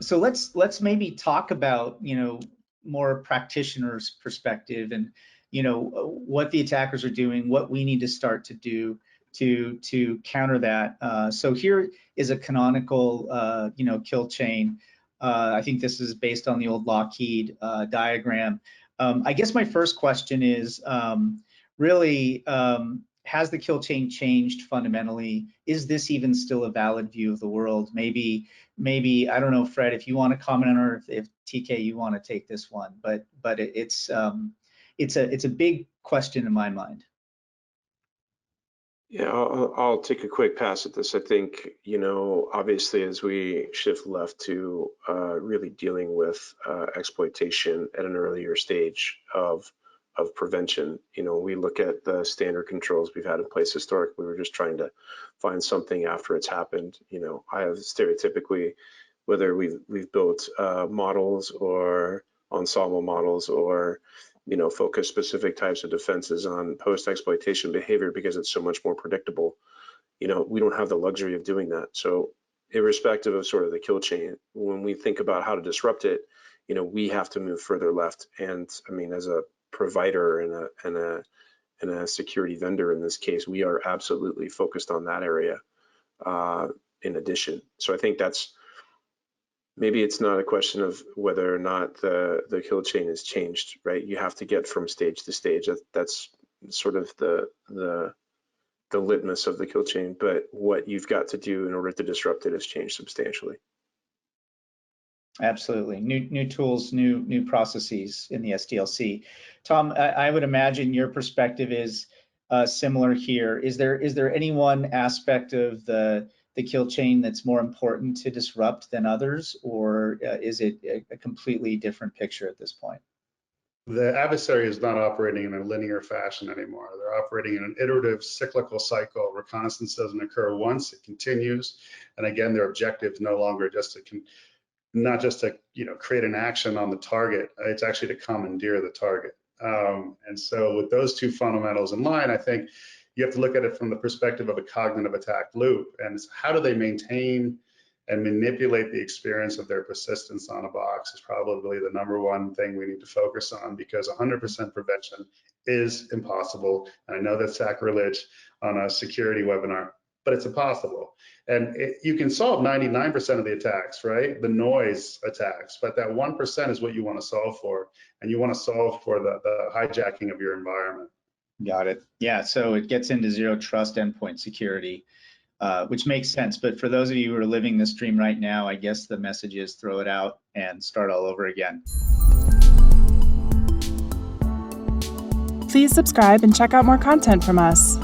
so let's maybe talk about, more practitioners' perspective and, what the attackers are doing, what we need to start to do to counter that. So here is a canonical, kill chain. I think this is based on the old Lockheed diagram. I guess my first question is really, has the kill chain changed fundamentally? Is this even still a valid view of the world? Maybe I don't know, Fred, if you want to comment on, or if TK you want to take this one, but it's a big question in my mind. Yeah, I'll take a quick pass at this. I think, obviously as we shift left to really dealing with exploitation at an earlier stage of prevention, we look at the standard controls we've had in place historically. We're just trying to find something after it's happened. I have stereotypically, whether we've built models or ensemble models or focus specific types of defenses on post-exploitation behavior because it's so much more predictable. We don't have the luxury of doing that. So irrespective of sort of the kill chain, when we think about how to disrupt it, we have to move further left. And I mean, as a provider and a security vendor in this case, we are absolutely focused on that area in addition. So I think maybe it's not a question of whether or not the kill chain has changed, right? You have to get from stage to stage. That's sort of the litmus of the kill chain, but what you've got to do in order to disrupt it has changed substantially. Absolutely, new tools, new processes in the SDLC. Tom, I would imagine your perspective is similar here. Is there any one aspect of the kill chain that's more important to disrupt than others, or is it a completely different picture at this point? The adversary is not operating in a linear fashion anymore. They're operating in an iterative cyclical cycle. Reconnaissance doesn't occur once, it continues. And again, their objective is no longer not just to create an action on the target, it's actually to commandeer the target. And so with those two fundamentals in mind, I think you have to look at it from the perspective of a cognitive attack loop, and it's how do they maintain and manipulate the experience of their persistence on a box is probably the number one thing we need to focus on, because 100% prevention is impossible. And I know that's sacrilege on a security webinar, but it's impossible. And you can solve 99% of the attacks, right? The noise attacks, but that 1% is what you want to solve for. And you want to solve for the hijacking of your environment. Got it. Yeah, so it gets into zero trust endpoint security, which makes sense. But for those of you who are living this dream right now, I guess the message is throw it out and start all over again. Please subscribe and check out more content from us.